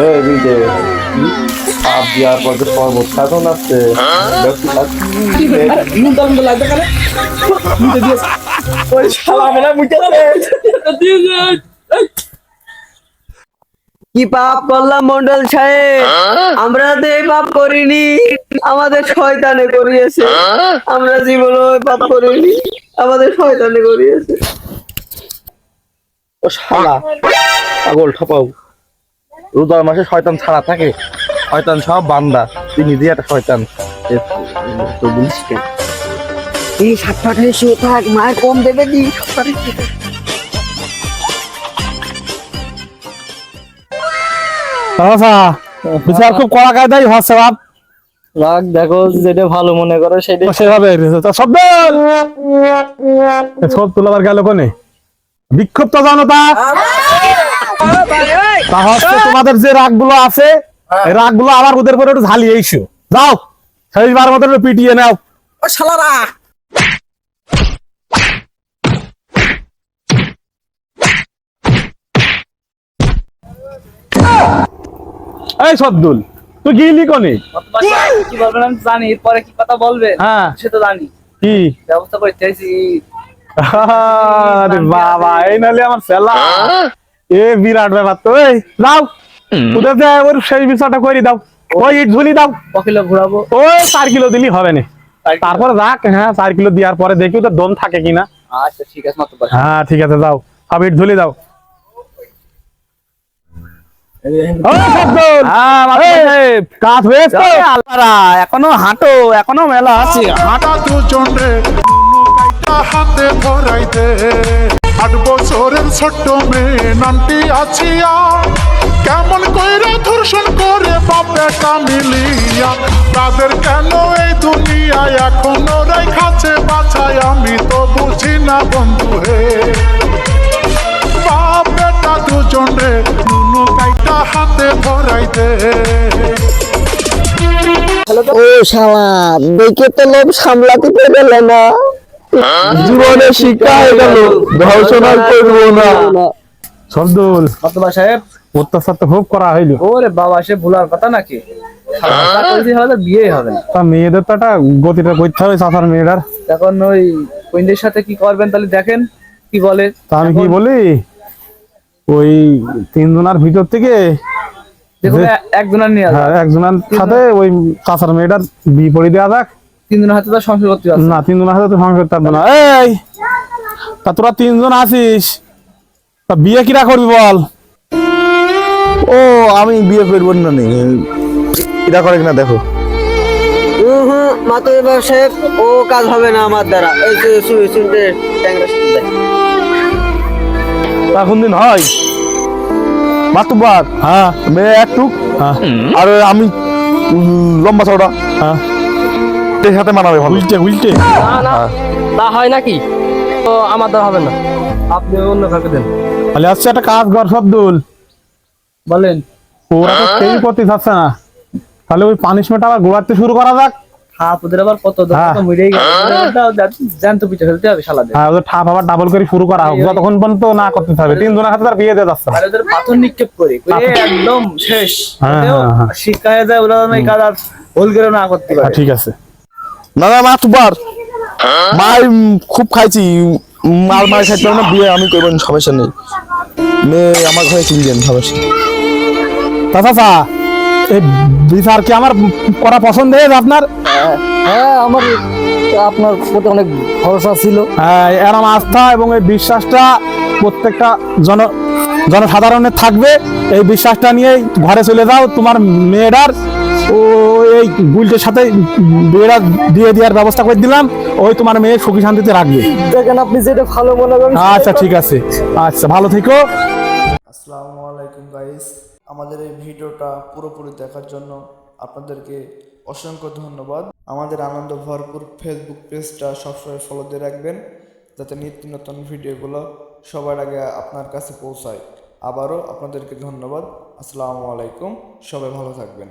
এই দিকে পাপ দেওয়ার পর যে শরবত খাতো না আছে কি পাপ করলাম মন্ডল সাহেব? আমরা তো এই পাপ করিনি, আমাদের শয়তানে করিয়েছে। আমরা জীবনে ওই পাপ করিনি, আমাদের শয়তানে করিয়েছে। ও শালা পাগল ঠপাও, রোজার মাসে শয়তান ছাড়া থাকে? শয়তান সব বান্দা, তুই নিজে একটা শয়তান। তো বলিস কে? এই সাতটাতে শুয়ে থাক, মায়ের কম দেবে দি। বিচার খুব কড়া কায়দাই হচ্ছে বাপ। রাগ দেখো, যেটা ভালো মনে করো সেটা। সেভাবে সব তোলাবার গেল কোনে বিক্ষুব্ধ জনতা। তা হচ্ছে তোমাদের যে রাগ গুলো আছে, এই রাগ গুলো আবার ওদের করে একটু ঝালিয়ে এসো। যাও শেষবার মতো একটু পিটিয়ে নাও। এই সদ্দুল, তুই গিলি কোনে? কি বলবেন আমি জানি, এরপরে কি কথা বলবে হ্যাঁ সে তো জানি। কি ব্যবস্থা করতে চাইছি। আরে বাবা, এই নালে আমার ফেলা এ বিরাট ব্যাপার তো। এই যাও ওদের যে ওর সেই বিষয়টা করে দাও, ওই ইট ঝুলি দাও। ককিলো ঘুরাবো, ওই 4 কিলো দিলি হবে না। তারপরে যাক, হ্যাঁ 4 কিলো দেওয়ার পরে দেখি ওদের দম থাকে কিনা। আচ্ছা ঠিক আছে মাত্র। হ্যাঁ ঠিক আছে, যাও সব ইট ঝুলি দাও। কাজ হয়েছে এখনো হাঁটো, এখনো মেলা আছে। হাঁটা দুজন রে হাতে ধরাইতে 8 বছরের ছোট্ট মেয়ে নামটি আছিয়া কেমন কইরা ধর্ষণ করে বাপেটা মিলিয়া তাদের কেন এই দুনিয়ায় এখনো রাইখাছে বাছায় আমি তো বুঝি না বন্ধু হে বাপেটা দুজন রে নুনু কাইটা হাতে ধরাইতে। ও শালা, দেখে তো লোভ সামলাতে পেরেল না, জীবনে শিক্ষা হয়ে গেল ধর্ষণ আর করবো না। সবদুল, মাতবা সাহেব অত্যাচার তো খুব করা হইলো। ওরে বাবা, সে ভুলার কথা নাকি? বিয়ে হবে না। তা মেয়েদের তো একটা গতিটা করতে হবে, চাচার মেয়েটার। এখন ওই কুইন্দের সাথে কি করবেন তাহলে দেখেন কি বলে। তা আমি কি বলি, ওই 3 জনের ভিতর থেকে দেখুন একজনের নিয়ে আসবে। হ্যাঁ একজনের সাথে ওই চাচার মেয়েটার বিয়ে পড়ে দেওয়া যাক। 3 জনের হাতে তো সংসার করতে হবে না, 3 জনের হাতে তো সংসার করতে পারবো না। এই তা তোরা 3 জন আছিস, তা বিয়ে কিরা করবি বল? ও আমি বিয়ে করবো না, এটা করে কিনা দেখো। মাতুব্বর সাহেব, ও কাজ হবে না আমার দ্বারা। এই যে শুনতে ট্যাংরা শুনতে তা কোন দিন হয় মাতুবার? হ্যাঁ মেয়ে একটু হ্যাঁ আর আমি লম্বা চওড়া, হ্যাঁ এর সাথে মানাবে ভালো। উল্টে উল্টে তা হয় নাকি? তো আমার দ্বারা হবে না, আপনি অন্য কাউকে দেন। তাহলে আচ্ছা একটা কাজ কর সবদুল, বলেন। ওরা তো কেউই করতে চাচ্ছে না, তাহলে ওই পানিশমেন্ট আবার গোড়াতে শুরু করা যাক। হাত ওদের আবার কত হ্যাঁ। মিটেই গেল, জ্যান্ত পিঠে ফেলতে হবে শালাদের। হ্যাঁ ওদের ঠাপ আবার ডাবল করে শুরু করা হোক, যতক্ষণ পর্যন্ত না করতে হবে। 3 জনের হাতে তার বিয়ে দিয়ে যাচ্ছে না। আর ওদের পাথর নিক্ষেপ করে একদম শেষ। হ্যাঁ, হ্যাঁ, হ্যাঁ। শিক্ষা হয়ে যায়, ওরা এই কাজ আর ভুল করে না করতে পারে। ঠিক আছে। না না মাতুবার মার খুব খাইছি, মার মার খাইতে না, বিয়ে আমি করবো না, সমস্যা নেই। মেয়ে আমার ঘরে কিনবেন, সমস্যা নেই। তা চাচা, এই বিচার কি আমার করা পছন্দ হয়েছে আপনার? হ্যাঁ, আমার আপনার প্রতি অনেক ভরসা ছিল। হ্যাঁ, এরম আস্থা এবং এই বিশ্বাসটা প্রত্যেকটা জনসাধারণের থাকবে। এই বিশ্বাসটা নিয়ে ঘরে চলে যাও, তোমার মেয়েটার ও এই গুলটের সাথে বিয়েটা দিয়ে দেওয়ার ব্যবস্থা করে দিলাম। ওই তোমার মেয়ে সুখী শান্তিতে রাখবে। দেখেন আপনি যেটা ভালো মনে করেন। আচ্ছা ঠিক আছে, আচ্ছা ভালো থেকো। আসসালামু আলাইকুম গাইস, আমাদের এই ভিডিওটা পুরোপুরি দেখার জন্য আপনাদেরকে অসংখ্য ধন্যবাদ। আমাদের আনন্দ ভরপুর ফেসবুক পেজটা সবসময় ফলো দিয়ে রাখবেন, যাতে নিত্য নতুন ভিডিওগুলো সবার আগে আপনার কাছে পৌঁছায়। আবারও আপনাদেরকে ধন্যবাদ। আসসালামু আলাইকুম, সবাই ভালো থাকবেন।